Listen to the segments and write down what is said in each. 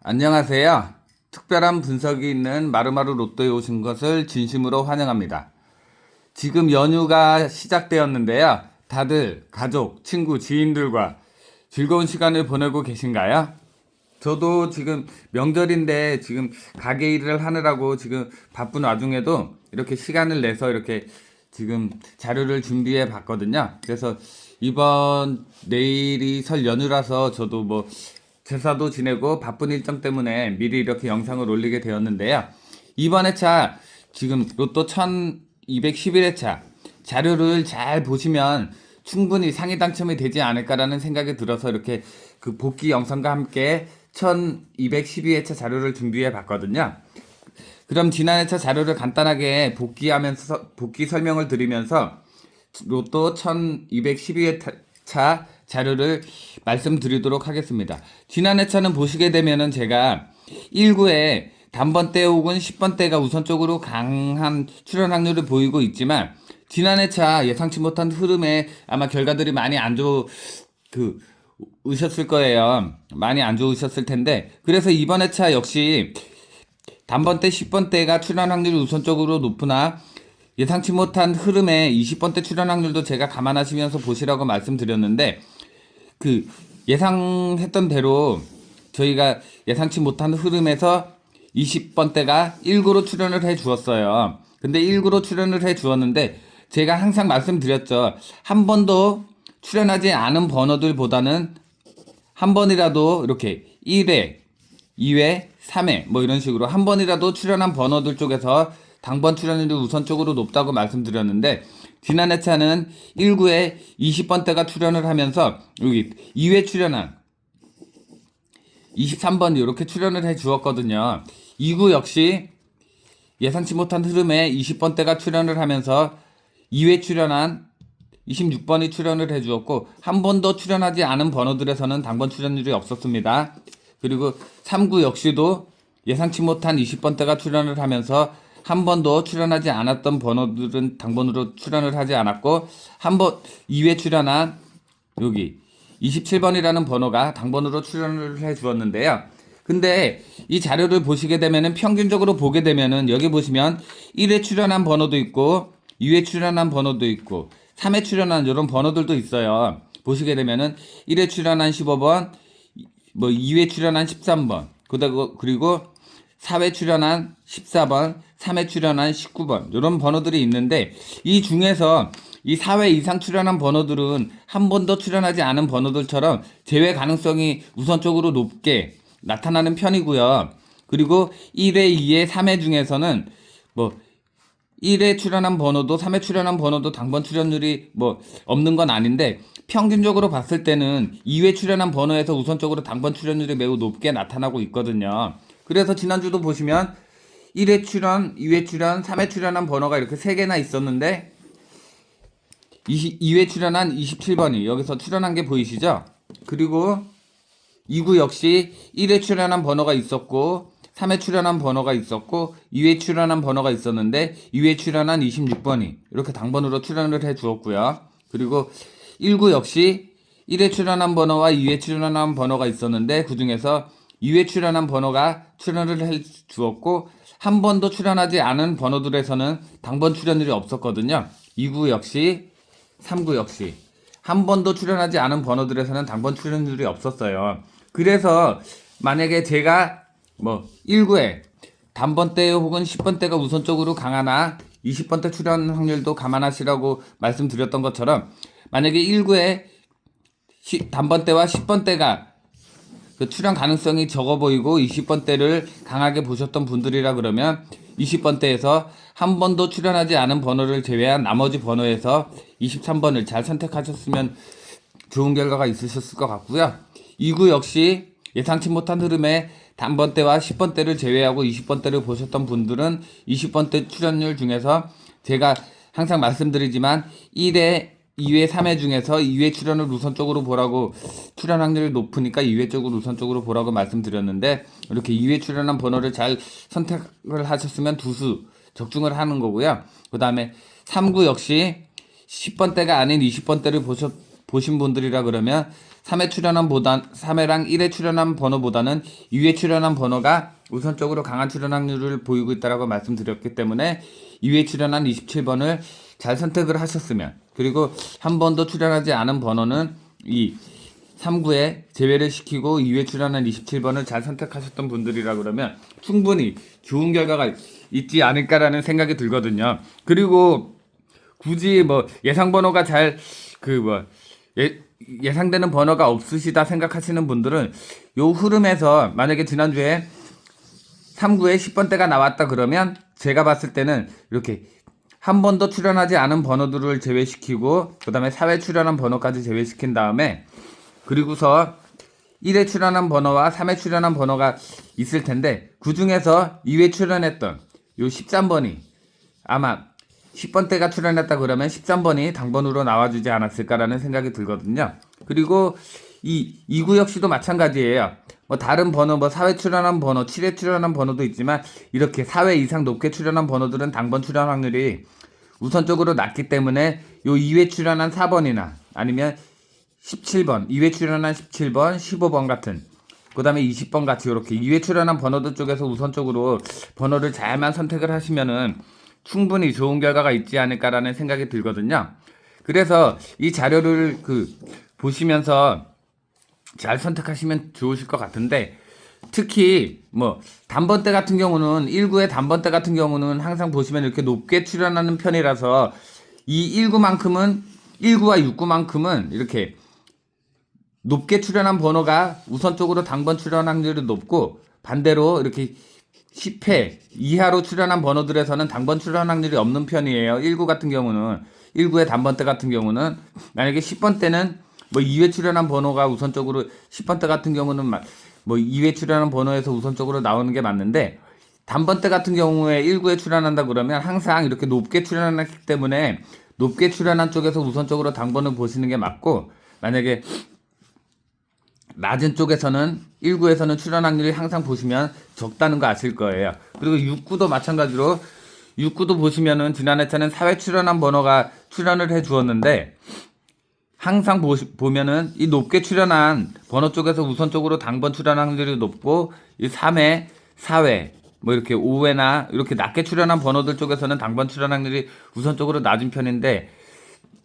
안녕하세요. 특별한 분석이 있는 마루마루 로또에 오신 것을 진심으로 환영합니다. 지금 연휴가 시작되었는데요. 다들 가족, 친구, 지인들과 즐거운 시간을 보내고 계신가요? 저도 지금 명절인데 지금 가게 일을 하느라고 지금 바쁜 와중에도 이렇게 시간을 내서 이렇게 지금 자료를 준비해 봤거든요. 그래서 이번 내일이 설 연휴라서 저도 뭐 제사도 지내고 바쁜 일정 때문에 미리 이렇게 영상을 올리게 되었는데요. 이번 회차 지금 로또 1211회차 자료를 잘 보시면 충분히 상위 당첨이 되지 않을까라는 생각이 들어서 이렇게 그 복귀 영상과 함께 1212회차 자료를 준비해 봤거든요. 그럼 지난 회차 자료를 간단하게 복귀 설명을 드리면서 로또 1212회차 자료를 말씀드리도록 하겠습니다. 지난 회차는 보시게 되면은 제가 1구에 단번대 혹은 10번대가 우선적으로 강한 출현 확률을 보이고 있지만 지난 회차 예상치 못한 흐름에 아마 결과들이 많이 안 좋으셨을 거예요. 많이 안 좋으셨을 텐데 그래서 이번 회차 역시 단번대 10번대가 출현 확률이 우선적으로 높으나 예상치 못한 흐름에 20번대 출현 확률도 제가 감안하시면서 보시라고 말씀드렸는데 그 예상했던 대로 저희가 예상치 못한 흐름에서 20번대가 1구로 출연을 해 주었어요. 근데 1구로 출연을 해 주었는데 제가 항상 말씀드렸죠. 한 번도 출연하지 않은 번호들보다는 한 번이라도 이렇게 1회, 2회, 3회 뭐 이런 식으로 한 번이라도 출연한 번호들 쪽에서 당번 출연율이 우선적으로 높다고 말씀드렸는데 지난 회차는 1구에 20번대가 출연을 하면서 여기 2회 출연한 23번 이렇게 출연을 해 주었거든요. 2구 역시 예상치 못한 흐름에 20번대가 출연을 하면서 2회 출연한 26번이 출연을 해 주었고 한 번도 출연하지 않은 번호들에서는 당번 출연율이 없었습니다. 그리고 3구 역시도 예상치 못한 20번대가 출연을 하면서 한 번도 출연하지 않았던 번호들은 당번으로 출연을 하지 않았고 한 번 2회 출연한 여기 27번이라는 번호가 당번으로 출연을 해 주었는데요. 근데 이 자료를 보시게 되면은 평균적으로 보게 되면은 여기 보시면 1회 출연한 번호도 있고 2회 출연한 번호도 있고 3회 출연한 이런 번호들도 있어요. 보시게 되면은 1회 출연한 15번, 뭐 2회 출연한 13번, 그리고 4회 출연한 14번, 3회 출연한 19번 이런 번호들이 있는데 이 중에서 이 4회 이상 출연한 번호들은 한 번도 출연하지 않은 번호들처럼 제외 가능성이 우선적으로 높게 나타나는 편이고요. 그리고 1회, 2회, 3회 중에서는 뭐 1회 출연한 번호도 3회 출연한 번호도 당번 출연율이 뭐 없는 건 아닌데 평균적으로 봤을 때는 2회 출연한 번호에서 우선적으로 당번 출연율이 매우 높게 나타나고 있거든요. 그래서 지난주도 보시면 1회 출연, 2회 출연, 3회 출연한 번호가 이렇게 3개나 있었는데 2회 출연한 27번이 여기서 출연한 게 보이시죠? 그리고 2구 역시 1회 출연한 번호가 있었고 3회 출연한 번호가 있었고 2회 출연한 번호가 있었는데 2회 출연한 26번이 이렇게 당번으로 출연을 해 주었고요. 그리고 1구 역시 1회 출연한 번호와 2회 출연한 번호가 있었는데 그 중에서 2회 출연한 번호가 출연을 해 주었고 한 번도 출연하지 않은 번호들에서는 당번 출연율이 없었거든요. 2구 역시 3구 역시 한 번도 출연하지 않은 번호들에서는 당번 출연율이 없었어요. 그래서 만약에 제가 뭐 1구에 단번대 혹은 10번대가 우선적으로 강하나 20번대 출연 확률도 감안하시라고 말씀드렸던 것처럼 만약에 1구에 단번대와 10번대가 그 출연 가능성이 적어 보이고 20번대를 강하게 보셨던 분들이라 그러면 20번대에서 한 번도 출연하지 않은 번호를 제외한 나머지 번호에서 23번을 잘 선택하셨으면 좋은 결과가 있으셨을 것 같고요. 2구 역시 예상치 못한 흐름에 단번대와 10번대를 제외하고 20번대를 보셨던 분들은 20번대 출연율 중에서 제가 항상 말씀드리지만 1회, 2회, 3회 중에서 2회 출연을 우선적으로 보라고 출연 확률이 높으니까 2회 쪽으로 우선적으로 보라고 말씀드렸는데 이렇게 2회 출연한 번호를 잘 선택을 하셨으면 두수 적중을 하는 거고요. 그 다음에 3구 역시 10번대가 아닌 20번대를 보신 분들이라 그러면 3회랑 1회 출연한 번호보다는 2회 출연한 번호가 우선적으로 강한 출연 확률을 보이고 있다고 말씀드렸기 때문에 2회 출연한 27번을 잘 선택을 하셨으면, 그리고 한 번도 출연하지 않은 번호는 이 3구에 제외를 시키고 2회 출연한 27번을 잘 선택하셨던 분들이라 그러면 충분히 좋은 결과가 있지 않을까라는 생각이 들거든요. 그리고 굳이 뭐 예상 번호가 예상되는 번호가 없으시다 생각하시는 분들은 요 흐름에서 만약에 지난주에 3구에 10번대가 나왔다 그러면 제가 봤을 때는 이렇게 한 번도 출연하지 않은 번호들을 제외시키고 그 다음에 4회 출연한 번호까지 제외시킨 다음에, 그리고서 1회 출연한 번호와 3회 출연한 번호가 있을 텐데 그 중에서 2회 출연했던 요 13번이 아마 10번대가 출연했다 그러면 13번이 당번으로 나와주지 않았을까라는 생각이 들거든요. 그리고 이 2구 역시도 마찬가지예요. 뭐 다른 번호, 뭐 4회 출연한 번호, 7회 출연한 번호도 있지만 이렇게 4회 이상 높게 출연한 번호들은 당번 출연 확률이 우선적으로 낮기 때문에 요 2회 출연한 4번이나 아니면 17번, 2회 출연한 17번, 15번 같은, 그 다음에 20번 같이 이렇게 2회 출연한 번호들 쪽에서 우선적으로 번호를 잘만 선택을 하시면은 충분히 좋은 결과가 있지 않을까라는 생각이 들거든요. 그래서 이 자료를 보시면서 잘 선택하시면 좋으실 것 같은데, 특히 뭐 단번대 같은 경우는 1구의 단번대 같은 경우는 항상 보시면 이렇게 높게 출연하는 편이라서 이 1구와 6구만큼은 이렇게 높게 출연한 번호가 우선적으로 당번 출연 확률이 높고, 반대로 이렇게 10회 이하로 출연한 번호들에서는 당번 출연 확률이 없는 편이에요. 1구 같은 경우는, 1구의 단번대 같은 경우는 만약에 10번대는 뭐 2회 출연한 번호가 우선적으로, 10번대 같은 경우는 뭐 2회 출연한 번호에서 우선적으로 나오는 게 맞는데, 단번대 같은 경우에 1구에 출연한다 그러면 항상 이렇게 높게 출연하기 때문에 높게 출연한 쪽에서 우선적으로 당번을 보시는 게 맞고, 만약에 낮은 쪽에서는 1구에서는 출연 확률이 항상 보시면 적다는 거 아실 거예요. 그리고 6구도 마찬가지로, 6구도 보시면은 지난해차는 4회 출연한 번호가 출연을 해 주었는데, 항상 보면은 이 높게 출연한 번호 쪽에서 우선적으로 당번 출연 확률이 높고, 이 3회, 4회, 뭐 이렇게 5회나 이렇게 낮게 출연한 번호들 쪽에서는 당번 출연 확률이 우선적으로 낮은 편인데,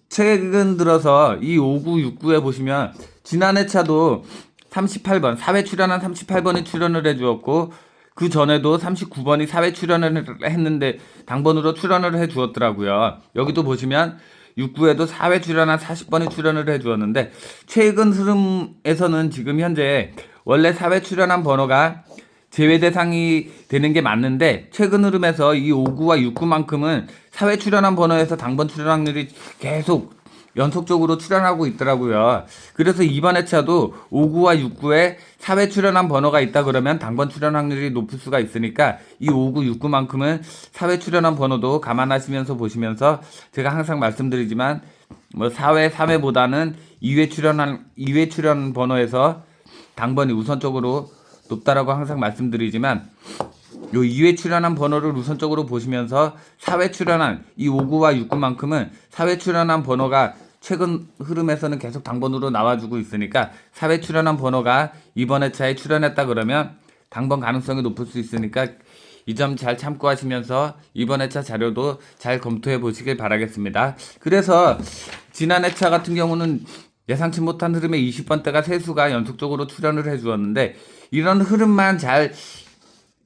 최근 들어서 이 5구, 6구에 보시면 지난해 차도 38번, 4회 출연한 38번이 출연을 해주었고, 그 전에도 39번이 4회 출연을 했는데 당번으로 출연을 해주었더라고요. 여기도 보시면 6구에도 4회 출연한 40번이 출연을 해주었는데, 최근 흐름에서는 지금 현재 원래 4회 출연한 번호가 제외 대상이 되는 게 맞는데, 최근 흐름에서 이 5구와 6구만큼은 4회 출연한 번호에서 당번 출연 확률이 계속 연속적으로 출연하고 있더라고요. 그래서 이번 회차도 5구와 6구에 4회 출연한 번호가 있다 그러면 당번 출연 확률이 높을 수가 있으니까 이 5구, 6구만큼은 4회 출연한 번호도 감안하시면서 보시면서, 제가 항상 말씀드리지만 뭐 4회, 3회보다는 2회 출연 번호에서 당번이 우선적으로 높다라고 항상 말씀드리지만, 요 2회 출연한 번호를 우선적으로 보시면서 4회 출연한 이 5구와 6구만큼은 4회 출연한 번호가 최근 흐름에서는 계속 당번으로 나와주고 있으니까 4회 출연한 번호가 이번 회차에 출연했다 그러면 당번 가능성이 높을 수 있으니까 이 점 잘 참고하시면서 이번 회차 자료도 잘 검토해 보시길 바라겠습니다. 그래서 지난 회차 같은 경우는 예상치 못한 흐름에 20번대가 세수가 연속적으로 출연을 해주었는데, 이런 흐름만 잘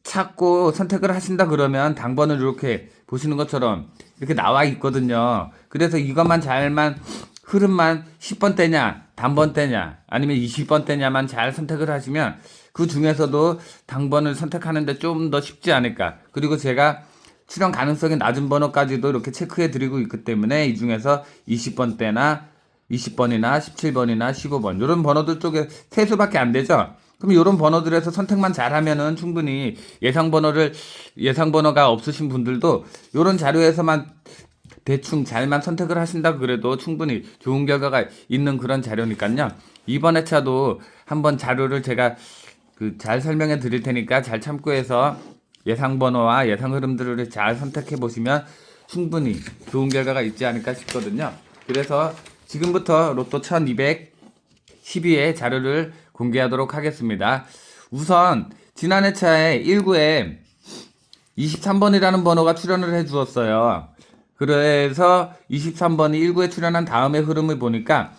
찾고 선택을 하신다 그러면 당번을 이렇게 보시는 것처럼 이렇게 나와 있거든요. 그래서 이것만 잘만, 흐름만 10번대냐 단번대냐 아니면 20번대냐만 잘 선택을 하시면 그 중에서도 당번을 선택하는데 좀 더 쉽지 않을까. 그리고 제가 출연 가능성이 낮은 번호까지도 이렇게 체크해 드리고 있기 때문에 이 중에서 20번대나 20번이나 17번이나 15번 이런 번호들 쪽에 세 수밖에 안 되죠. 그럼 이런 번호들에서 선택만 잘하면은 충분히 예상 번호가 없으신 분들도 이런 자료에서만 대충 잘만 선택을 하신다 그래도 충분히 좋은 결과가 있는 그런 자료니까요. 이번 회차도 한번 자료를 제가 잘 설명해 드릴 테니까 잘 참고해서 예상 번호와 예상 흐름들을 잘 선택해 보시면 충분히 좋은 결과가 있지 않을까 싶거든요. 그래서 지금부터 로또 1200 12회 자료를 공개하도록 하겠습니다. 우선 지난 회차에 1구에 23번이라는 번호가 출연을 해 주었어요. 그래서 23번이 1구에 출연한 다음의 흐름을 보니까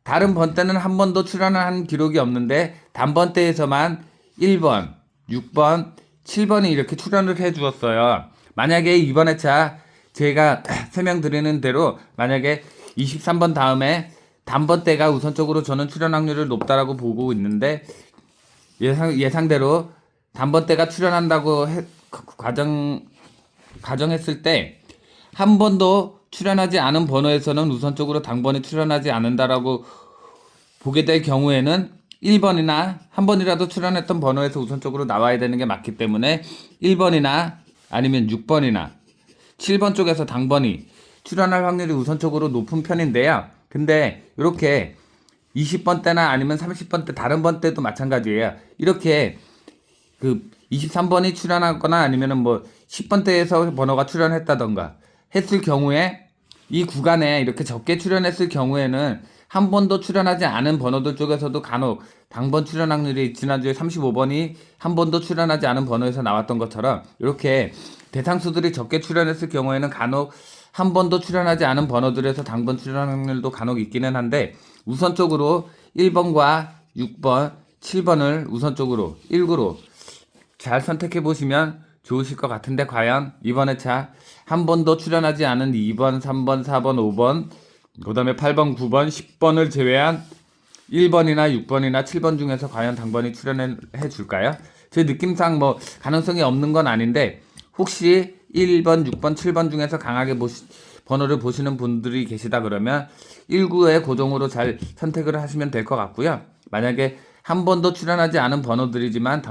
다른 번 때는 한 번도 출연한 기록이 없는데 단번대에서만 1번, 6번, 7번이 이렇게 출연을 해 주었어요. 만약에 이번 회차 제가 설명드리는 대로 만약에 23번 다음에 단번대가 우선적으로 저는 출연 확률을 높다라고 보고 있는데 예상대로 단번대가 출연한다고 가정했을 때 한 번도 출연하지 않은 번호에서는 우선적으로 당번이 출연하지 않는다라고 보게 될 경우에는 1번이나 한 번이라도 출연했던 번호에서 우선적으로 나와야 되는 게 맞기 때문에 1번이나 아니면 6번이나 7번 쪽에서 당번이 출연할 확률이 우선적으로 높은 편인데요. 근데 이렇게 20번 때나 아니면 30번 때 다른 번 때도 마찬가지예요. 이렇게 그 23번이 출연하거나 아니면은 뭐 10번 때에서 번호가 출연했다던가 했을 경우에 이 구간에 이렇게 적게 출연했을 경우에는 한 번도 출연하지 않은 번호들 쪽에서도 간혹 당번 출연 확률이 지난주에 35번이 한 번도 출연하지 않은 번호에서 나왔던 것처럼 이렇게 대상수들이 적게 출연했을 경우에는 간혹 한 번도 출연하지 않은 번호들에서 당번 출연 확률도 간혹 있기는 한데 우선적으로 1번과 6번, 7번을 우선적으로 1구로 잘 선택해 보시면 좋으실 것 같은데 과연 이번 회차 한 번도 출연하지 않은 2번, 3번, 4번, 5번 그 다음에 8번, 9번, 10번을 제외한 1번이나 6번이나 7번 중에서 과연 당번이 출연해 줄까요? 제 느낌상 뭐 가능성이 없는 건 아닌데 혹시 1번, 6번, 7번 중에서 강하게 번호를 보시는 분들이 계시다 그러면 1구에 고정으로 잘 선택을 하시면 될 것 같고요. 만약에 한 번도 출연하지 않은 번호들이지만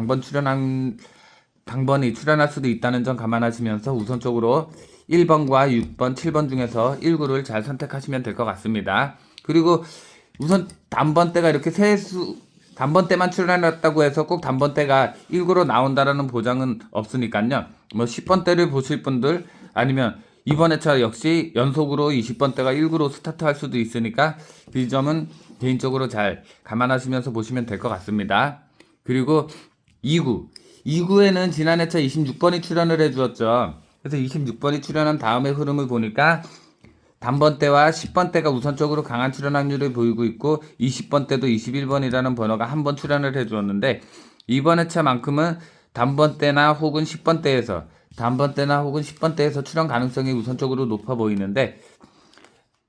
당번이 출연할 수도 있다는 점 감안하시면서 우선적으로 1번과 6번, 7번 중에서 1구를 잘 선택하시면 될 것 같습니다. 그리고 우선 단번대가 이렇게 단번대만 출연했다고 해서 꼭 단번대가 1구로 나온다라는 보장은 없으니까요. 뭐 10번대를 보실 분들 아니면 이번 회차 역시 연속으로 20번대가 1구로 스타트할 수도 있으니까 그 점은 개인적으로 잘 감안하시면서 보시면 될 것 같습니다. 그리고 2구에는 지난 회차 26번이 출연을 해주었죠. 그래서 26번이 출연한 다음의 흐름을 보니까 단번대와 10번대가 우선적으로 강한 출연 확률을 보이고 있고 20번대도 21번이라는 번호가 한 번 출연을 해주었는데 이번 회차만큼은 단번대나 혹은 10번대에서 출연 가능성이 우선적으로 높아 보이는데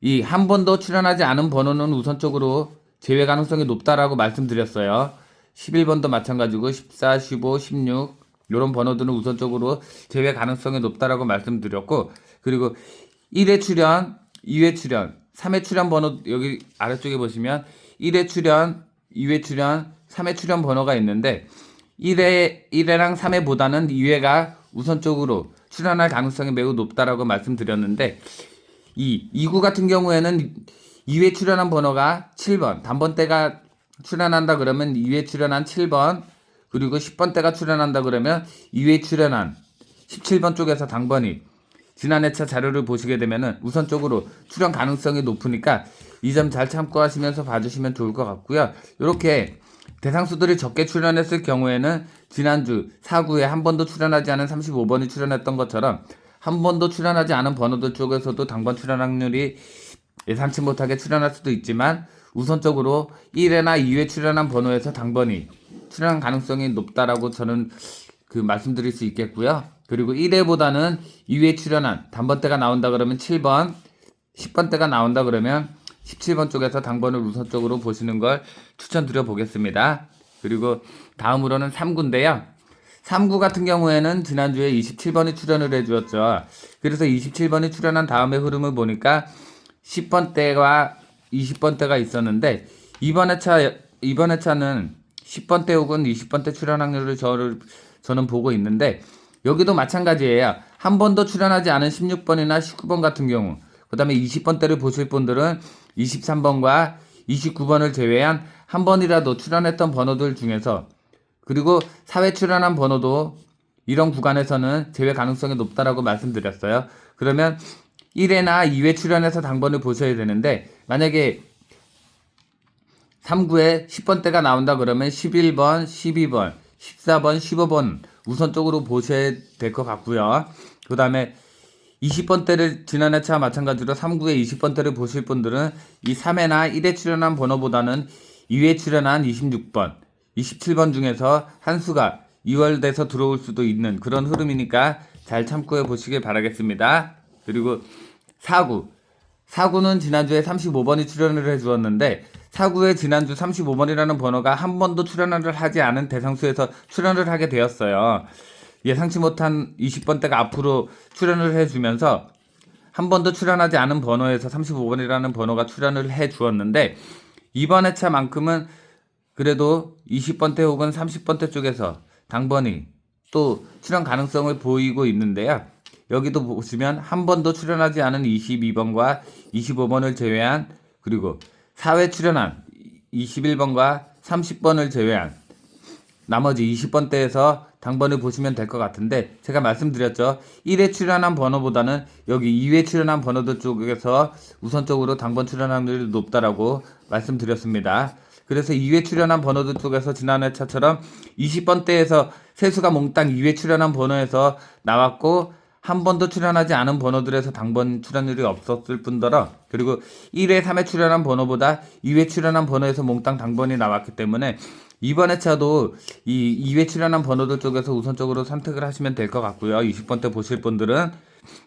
이 한 번도 출연하지 않은 번호는 우선적으로 제외 가능성이 높다라고 말씀드렸어요. 11번도 마찬가지고 14, 15, 16 이런 번호들은 우선적으로 제외 가능성이 높다라고 말씀드렸고 그리고 1회 출연, 2회 출연, 3회 출연 번호 여기 아래쪽에 보시면 1회 출연, 2회 출연, 3회 출연 번호가 있는데 1회랑 3회보다는 2회가 우선적으로 출연할 가능성이 매우 높다라고 말씀드렸는데 이 2구 같은 경우에는 2회 출연한 번호가 7번 단번대가 출연한다 그러면 2회 출연한 7번 그리고 10번대가 출연한다 그러면 2회 출연한 17번 쪽에서 당번이 지난 회차 자료를 보시게 되면은 우선적으로 출연 가능성이 높으니까 이 점 잘 참고하시면서 봐주시면 좋을 것 같고요. 이렇게 대상수들이 적게 출연했을 경우에는 지난주 4구에 한 번도 출연하지 않은 35번이 출연했던 것처럼 한 번도 출연하지 않은 번호들 쪽에서도 당번 출연 확률이 예상치 못하게 출연할 수도 있지만 우선적으로 1회나 2회 출연한 번호에서 당번이 출연 가능성이 높다라고 저는 말씀드릴 수 있겠고요. 그리고 1회보다는 2회 출연한 단번대가 나온다 그러면 7번, 10번대가 나온다 그러면 17번 쪽에서 당번을 우선적으로 보시는 걸 추천드려 보겠습니다. 그리고 다음으로는 3구인데요. 3구 같은 경우에는 지난주에 27번이 출연을 해주었죠. 그래서 27번이 출연한 다음의 흐름을 보니까 10번대와 20번대가 있었는데 이번 회차는 10번대 혹은 20번대 출연 확률을 저는 보고 있는데 여기도 마찬가지예요. 한 번도 출연하지 않은 16번이나 19번 같은 경우 그 다음에 20번대를 보실 분들은 23번과 29번을 제외한 한 번이라도 출연했던 번호들 중에서 그리고 4회 출연한 번호도 이런 구간에서는 제외 가능성이 높다라고 말씀드렸어요. 그러면 1회나 2회 출연해서 당번을 보셔야 되는데 만약에 3구에 10번대가 나온다 그러면 11번, 12번, 14번, 15번 우선적으로 보셔야 될 것 같고요. 그 다음에 20번대를 지난 회차와 마찬가지로 3구에 20번대를 보실 분들은 이 3회나 1회 출연한 번호보다는 2회 출연한 26번, 27번 중에서 한 수가 2월 돼서 들어올 수도 있는 그런 흐름이니까 잘 참고해 보시길 바라겠습니다. 그리고 4구는 지난주에 35번이 출연을 해주었는데 4구에 지난주 35번이라는 번호가 한 번도 출연을 하지 않은 대상수에서 출연을 하게 되었어요. 예상치 못한 20번대가 앞으로 출연을 해주면서 한 번도 출연하지 않은 번호에서 35번이라는 번호가 출연을 해주었는데 이번 회차만큼은 그래도 20번대 혹은 30번대 쪽에서 당번이 또 출연 가능성을 보이고 있는데요. 여기도 보시면 한 번도 출연하지 않은 22번과 25번을 제외한 그리고 4회 출연한 21번과 30번을 제외한 나머지 20번대에서 당번을 보시면 될 것 같은데 제가 말씀드렸죠. 1회 출연한 번호보다는 여기 2회 출연한 번호들 쪽에서 우선적으로 당번 출연 확률이 높다라고 말씀드렸습니다. 그래서 2회 출연한 번호들 쪽에서 지난 회차처럼 20번대에서 세수가 몽땅 2회 출연한 번호에서 나왔고 한 번도 출연하지 않은 번호들에서 당번 출연율이 없었을 뿐더러 그리고 1회, 3회 출연한 번호보다 2회 출연한 번호에서 몽땅 당번이 나왔기 때문에 이번 회차도 이 2회 출연한 번호들 쪽에서 우선적으로 선택을 하시면 될 것 같고요. 20번대 보실 분들은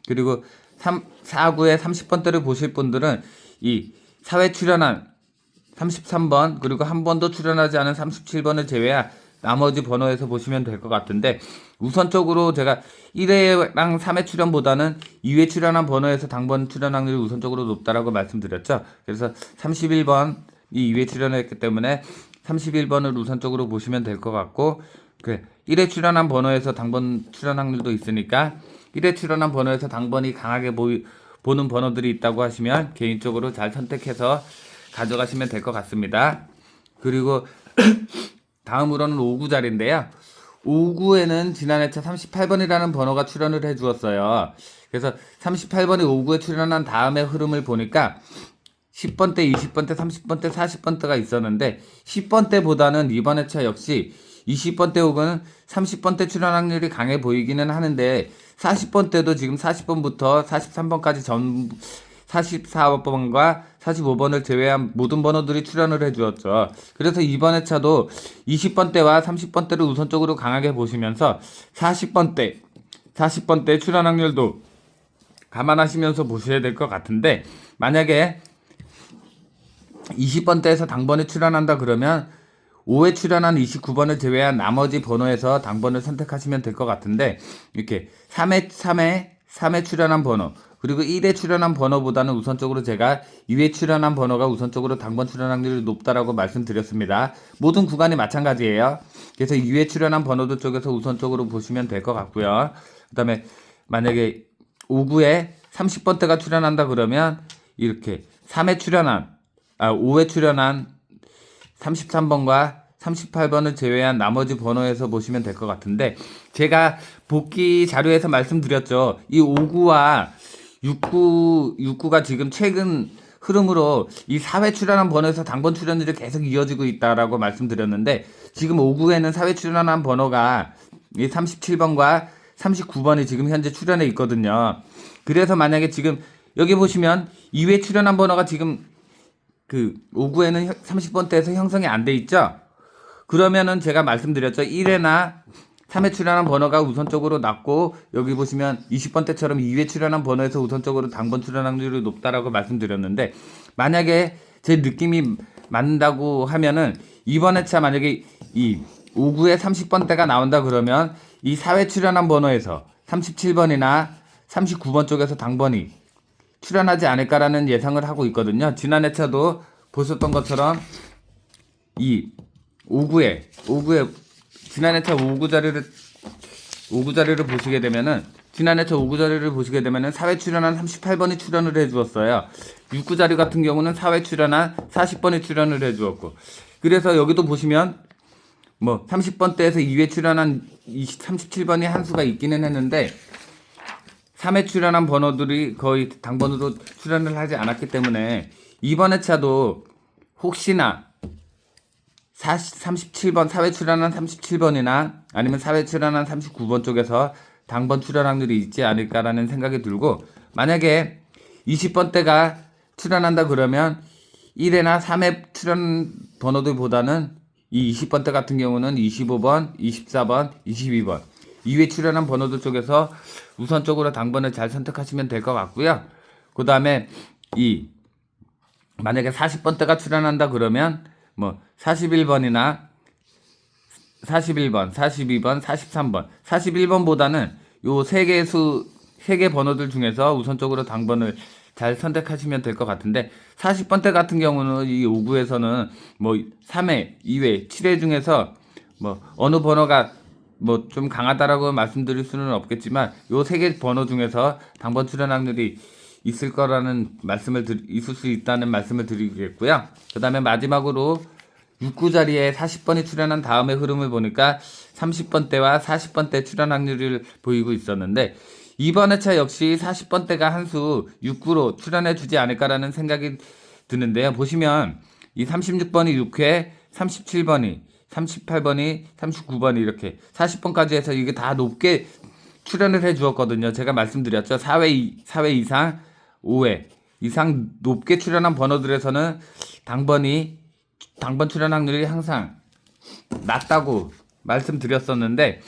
그리고 4구에 30번대를 보실 분들은 이 4회 출연한 33번 그리고 한 번도 출연하지 않은 37번을 제외한 나머지 번호에서 보시면 될 것 같은데 우선적으로 제가 1회랑 3회 출연보다는 2회 출연한 번호에서 당번 출연 확률이 우선적으로 높다라고 말씀드렸죠. 그래서 31번이 2회 출연을 했기 때문에 31번을 우선적으로 보시면 될 것 같고 1회 출연한 번호에서 당번 출연 확률도 있으니까 1회 출연한 번호에서 당번이 강하게 보는 번호들이 있다고 하시면 개인적으로 잘 선택해서 가져가시면 될 것 같습니다. 그리고 다음으로는 5구 자리인데요. 5구에는 지난 회차 38번이라는 번호가 출연을 해주었어요. 그래서 38번이 5구에 출연한 다음의 흐름을 보니까 10번대, 20번대, 30번대, 40번대가 있었는데 10번대보다는 이번 회차 역시 20번대 혹은 30번대 출연 확률이 강해 보이기는 하는데 40번대도 지금 40번부터 43번까지 전부 44번과 45번을 제외한 모든 번호들이 출연을 해주었죠. 그래서 이번 회차도 20번대와 30번대를 우선적으로 강하게 보시면서 40번대 출연 확률도 감안하시면서 보셔야 될 것 같은데 만약에 20번대에서 당번이 출연한다 그러면 5회 출연한 29번을 제외한 나머지 번호에서 당번을 선택하시면 될 것 같은데 이렇게 3회 출연한 번호 그리고 1회 출연한 번호보다는 우선적으로 제가 2회 출연한 번호가 우선적으로 당번 출연 확률이 높다라고 말씀드렸습니다. 모든 구간이 마찬가지예요. 그래서 2회 출연한 번호들 쪽에서 우선적으로 보시면 될 것 같고요. 그 다음에 만약에 5구에 30번대가 출연한다 그러면 이렇게 5회 출연한 33번과 38번을 제외한 나머지 번호에서 보시면 될 것 같은데 제가 복귀 자료에서 말씀드렸죠. 이 5구와 6구가 지금 최근 흐름으로 이 4회 출연한 번호에서 당번 출연율이 계속 이어지고 있다라고 말씀드렸는데 지금 5구에는 4회 출연한 번호가 이 37번과 39번이 지금 현재 출연해 있거든요. 그래서 만약에 지금 여기 보시면 2회 출연한 번호가 지금 5구에는 30번대에서 형성이 안 돼 있죠. 그러면은 제가 말씀드렸죠. 1회나 3회 출연한 번호가 우선적으로 낮고 여기 보시면 20번대처럼 2회 출연한 번호에서 우선적으로 당번 출연 확률이 높다라고 말씀드렸는데 만약에 제 느낌이 맞는다고 하면은 이번 회차 만약에 이 5구에 30번대가 나온다 그러면 이 4회 출연한 번호에서 37번이나 39번 쪽에서 당번이 출연하지 않을까라는 예상을 하고 있거든요. 지난 회차도 보셨던 것처럼 이 5구에 지난 회차 5구 자리를 보시게 되면은 지난 회차 5구 자리를 보시게 되면은 4회 출연한 38번이 출연을 해주었어요. 6구 자리 같은 경우는 4회 출연한 40번이 출연을 해주었고 그래서 여기도 보시면 뭐 30번대에서 2회 출연한 37번이 한 수가 있기는 했는데 3회 출연한 번호들이 거의 당번으로 출연을 하지 않았기 때문에 이번 회차도 혹시나 37번 사회 출연한 37번이나 아니면 사회 출연한 39번 쪽에서 당번 출연 확률이 있지 않을까라는 생각이 들고, 만약에 20번대가 출연한다 그러면 1회나 3회 출연 번호들보다는 이 20번대 같은 경우는 25번, 24번, 22번 2회 출연한 번호들 쪽에서 우선적으로 당번을 잘 선택하시면 될 것 같고요. 그 다음에 만약에 40번대가 출연한다 그러면 뭐 41번이나 41번, 42번, 43번, 41번보다는 요 세 개 번호들 중에서 우선적으로 당번을 잘 선택하시면 될 것 같은데, 40번대 같은 경우는 이 5구에서는 뭐 3회, 2회, 7회 중에서 뭐 어느 번호가 뭐 좀 강하다라고 말씀드릴 수는 없겠지만 요 세 개 번호 중에서 당번 출연 확률이 있을 거라는 있을 수 있다는 말씀을 드리겠고요. 그 다음에 마지막으로 6구 자리에 40번이 출연한 다음의 흐름을 보니까 30번대와 40번대 출연 확률을 보이고 있었는데, 이번 회차 역시 40번대가 한 수 6구로 출연해 주지 않을까라는 생각이 드는데요. 보시면 이 36번이 6회, 37번이, 38번이, 39번이 이렇게 40번까지 해서 이게 다 높게 출연을 해 주었거든요. 제가 말씀드렸죠. 4회 이상, 5회 이상 높게 출연한 번호들에서는 당번 출연 확률이 항상 낮다고 말씀드렸었는데,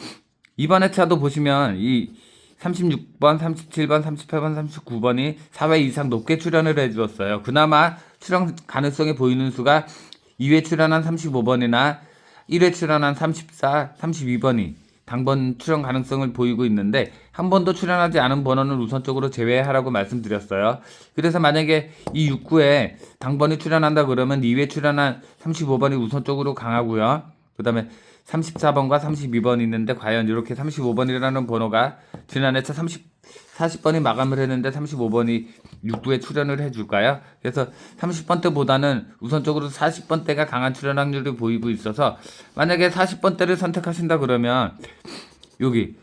이번 회차도 보시면 이 36번, 37번, 38번, 39번이 4회 이상 높게 출연을 해주었어요. 그나마 출연 가능성이 보이는 수가 2회 출연한 35번이나 1회 출연한 34, 32번이 당번 출연 가능성을 보이고 있는데, 한 번도 출연하지 않은 번호는 우선적으로 제외하라고 말씀드렸어요. 그래서 만약에 이 6구에 당번이 출연한다 그러면 2회 출연한 35번이 우선적으로 강하고요. 그 다음에 34번과 32번이 있는데, 과연 이렇게 35번이라는 번호가 지난 회차 40번이 마감을 했는데 35번이 6구에 출연을 해줄까요? 그래서 30번대보다는 우선적으로 40번대가 강한 출연 확률을 보이고 있어서, 만약에 40번대를 선택하신다 그러면 여기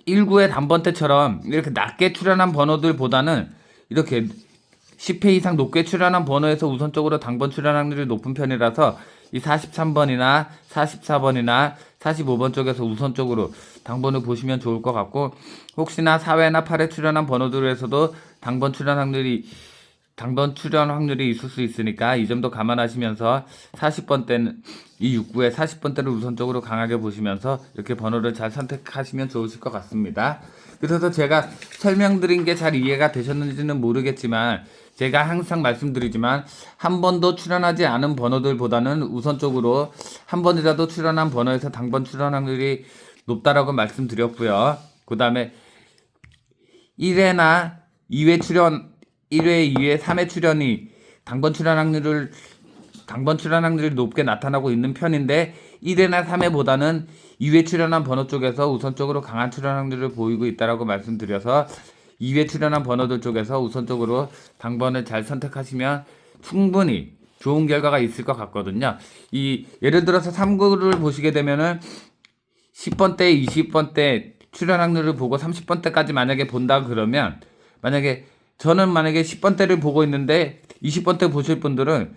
1구의 단번대처럼 이렇게 낮게 출연한 번호들보다는 이렇게 10회 이상 높게 출연한 번호에서 우선적으로 당번 출연 확률이 높은 편이라서 이 43번이나 44번이나 45번 쪽에서 우선적으로 당번을 보시면 좋을 것 같고, 혹시나 4회나 8회 출연한 번호들에서도 당번 출연 확률이 있을 수 있으니까 이 점도 감안하시면서 40번대는 이 6구에 40번대를 우선적으로 강하게 보시면서 이렇게 번호를 잘 선택하시면 좋으실 것 같습니다. 그래서 제가 설명드린 게 잘 이해가 되셨는지는 모르겠지만, 제가 항상 말씀드리지만 한 번도 출연하지 않은 번호들보다는 우선적으로 한 번이라도 출연한 번호에서 당번 출연 확률이 높다라고 말씀드렸고요. 그 다음에 1회나 2회 출연, 1회, 2회, 3회 출연이 당번 출연 확률이 높게 나타나고 있는 편인데, 1회나 3회보다는 2회 출연한 번호 쪽에서 우선적으로 강한 출연 확률을 보이고 있다라고 말씀드려서 2회 출연한 번호들 쪽에서 우선적으로 당번을 잘 선택하시면 충분히 좋은 결과가 있을 것 같거든요. 예를 들어서 3구를 보시게 되면은 10번대, 20번대 출연 확률을 보고 30번대까지 만약에 본다 그러면, 저는 만약에 10번대를 보고 있는데 20번대 보실 분들은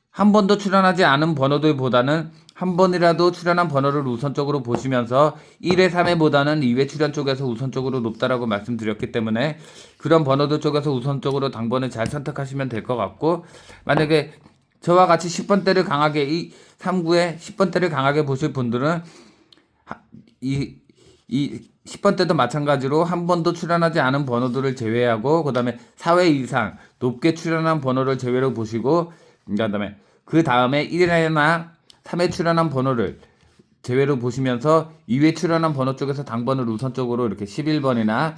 한 번도 출연하지 않은 번호들보다는 한 번이라도 출연한 번호를 우선적으로 보시면서 1회, 3회보다는 2회 출연 쪽에서 우선적으로 높다라고 말씀드렸기 때문에 그런 번호들 쪽에서 우선적으로 당번을 잘 선택하시면 될 것 같고, 만약에 저와 같이 10번대를 강하게, 이 3구에 10번대를 강하게 보실 분들은 이 10번대도 마찬가지로 한 번도 출연하지 않은 번호들을 제외하고, 그 다음에 4회 이상 높게 출연한 번호를 제외로 보시고, 그 다음에 1회나 3회 출연한 번호를 제외로 보시면서 2회 출연한 번호 쪽에서 당번을 우선적으로 이렇게 11번이나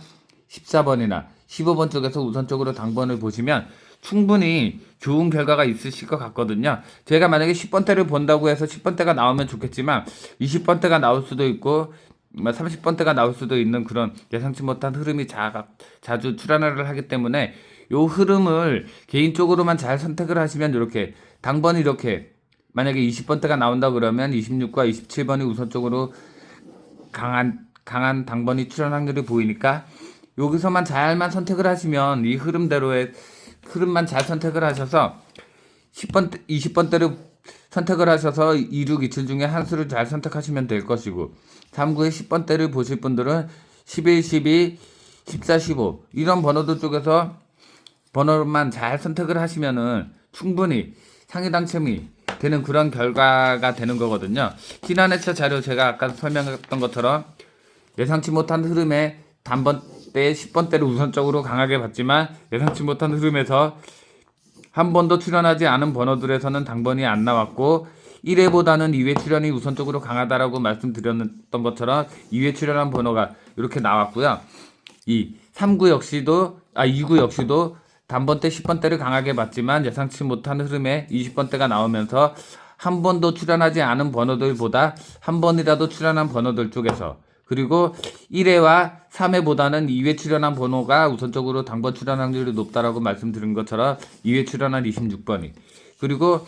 14번이나 15번 쪽에서 우선적으로 당번을 보시면 충분히 좋은 결과가 있으실 것 같거든요. 제가 만약에 10번대를 본다고 해서 10번대가 나오면 좋겠지만 20번대가 나올 수도 있고 30번대가 나올 수도 있는 그런 예상치 못한 흐름이 자주 출연을 하기 때문에 요 흐름을 개인적으로만 잘 선택을 하시면, 이렇게 당번이 이렇게 만약에 20번대가 나온다 그러면 26과 27번이 우선적으로 강한 당번이 출연 확률이 보이니까 여기서만 잘만 선택을 하시면, 이 흐름대로의 흐름만 잘 선택을 하셔서 20번대를 선택을 하셔서 2, 6, 2, 7 중에 한 수를 잘 선택하시면 될 것이고 3, 9의 10번대를 보실 분들은 11, 12, 14, 15 이런 번호들 쪽에서 번호만 잘 선택을 하시면은 충분히 상위 당첨이 되는 그런 결과가 되는 거거든요. 지난 회차 자료 제가 아까 설명했던 것처럼 예상치 못한 흐름에 단번대 10번대를 우선적으로 강하게 봤지만 예상치 못한 흐름에서 한 번도 출연하지 않은 번호들에서는 당번이 안 나왔고 1회보다는 2회 출연이 우선적으로 강하다라고 말씀드렸던 것처럼 2회 출연한 번호가 이렇게 나왔고요. 이 3구 역시도 2구 역시도 단번대 10번대를 강하게 봤지만 예상치 못한 흐름에 20번대가 나오면서 한 번도 출연하지 않은 번호들보다 한 번이라도 출연한 번호들 쪽에서 그리고 1회와 3회보다는 2회 출연한 번호가 우선적으로 당번 출연 확률이 높다라고 말씀드린 것처럼 2회 출연한 26번이 그리고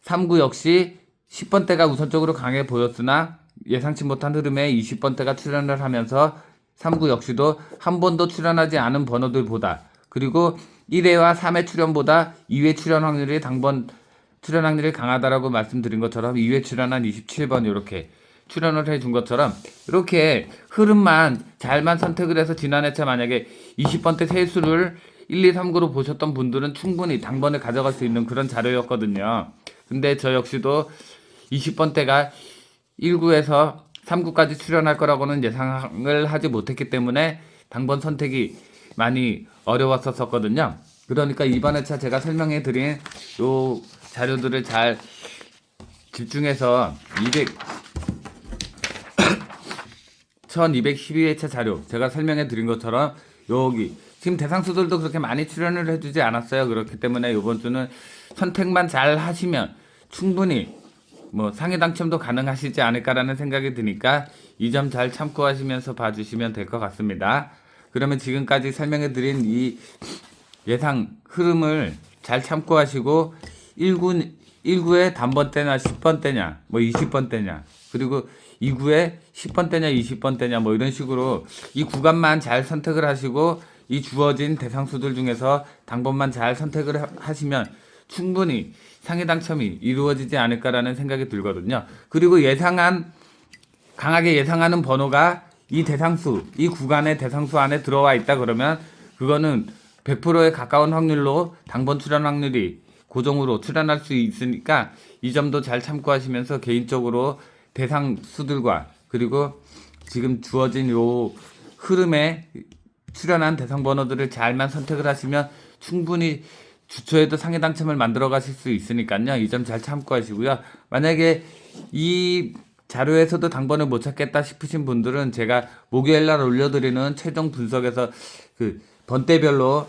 3구 역시 10번대가 우선적으로 강해 보였으나 예상치 못한 흐름에 20번대가 출연을 하면서 3구 역시도 한 번도 출연하지 않은 번호들보다 그리고 1회와 3회 출연보다 2회 출연 확률이 당번 출연 확률이 강하다라고 말씀드린 것처럼 2회 출연한 27번 이렇게 출연을 해준 것처럼 이렇게 흐름만 잘만 선택을 해서 지난 회차 만약에 20번대 세수를 1, 2, 3구로 보셨던 분들은 충분히 당번을 가져갈 수 있는 그런 자료였거든요. 근데 저 역시도 20번대가 1구에서 3구까지 출연할 거라고는 예상을 하지 못했기 때문에 당번 선택이 많이 어려웠었거든요. 그러니까 이번 회차 제가 설명해 드린 요 자료들을 잘 집중해서 1212회차 자료 제가 설명해 드린 것처럼 여기 지금 대상수들도 그렇게 많이 출연을 해주지 않았어요. 그렇기 때문에 이번 주는 선택만 잘 하시면 충분히 뭐 상위 당첨도 가능하시지 않을까라는 생각이 드니까 이 점 잘 참고하시면서 봐주시면 될 것 같습니다. 그러면 지금까지 설명해 드린 이 예상 흐름을 잘 참고하시고 1구에 단번대나 10번대냐 뭐 20번대냐 그리고 2구에 10번대냐 20번대냐 뭐 이런 식으로 이 구간만 잘 선택을 하시고 이 주어진 대상수들 중에서 당번만 잘 선택을 하시면 충분히 상위 당첨이 이루어지지 않을까라는 생각이 들거든요. 그리고 강하게 예상하는 번호가 이 대상수, 이 구간의 대상수 안에 들어와 있다 그러면 그거는 100%에 가까운 확률로 당번 출연 확률이 고정으로 출연할 수 있으니까 이 점도 잘 참고하시면서 개인적으로 대상수들과 그리고 지금 주어진 요 흐름에 출연한 대상 번호들을 잘만 선택을 하시면 충분히 주초에도 상위 당첨을 만들어 가실 수 있으니까요. 이 점 잘 참고하시고요. 만약에 이 자료에서도 당번을 못 찾겠다 싶으신 분들은 제가 목요일날 올려드리는 최종 분석에서 그 번대별로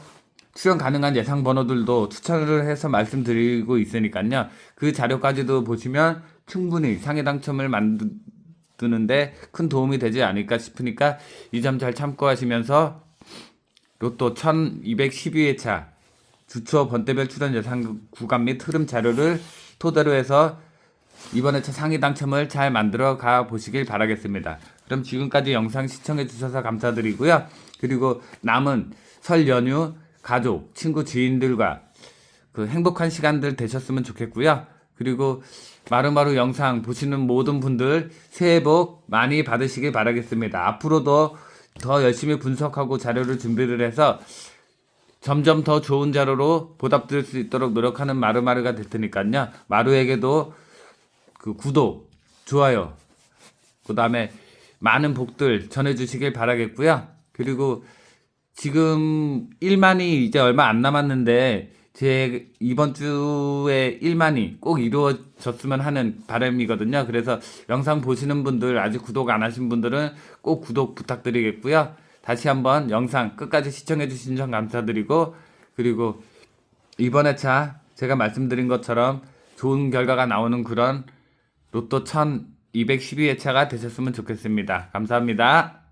출연 가능한 예상 번호들도 추천을 해서 말씀드리고 있으니까요. 그 자료까지도 보시면 충분히 상위 당첨을 만드는데 큰 도움이 되지 않을까 싶으니까 이 점 잘 참고하시면서 로또 1212회차 주초 번대별 출연 예상 구간 및 흐름 자료를 토대로 해서 이번 회차 상위 당첨을 잘 만들어 가 보시길 바라겠습니다. 그럼 지금까지 영상 시청해 주셔서 감사드리고요. 그리고 남은 설 연휴 가족, 친구, 지인들과 그 행복한 시간들 되셨으면 좋겠고요. 그리고 마루마루 영상 보시는 모든 분들 새해 복 많이 받으시길 바라겠습니다. 앞으로도 더 열심히 분석하고 자료를 준비를 해서 점점 더 좋은 자료로 보답드릴 수 있도록 노력하는 마루마루가 될 테니까요. 마루에게도 그 구독, 좋아요, 그 다음에 많은 복들 전해주시길 바라겠고요. 그리고 지금 1만이 이제 얼마 안 남았는데 제 이번 주에 1만이 꼭 이루어졌으면 하는 바람이거든요. 그래서 영상 보시는 분들 아직 구독 안 하신 분들은 꼭 구독 부탁드리겠고요. 다시 한번 영상 끝까지 시청해 주신 점 감사드리고 그리고 이번 회차 제가 말씀드린 것처럼 좋은 결과가 나오는 그런 로또 1212회차가 되셨으면 좋겠습니다. 감사합니다.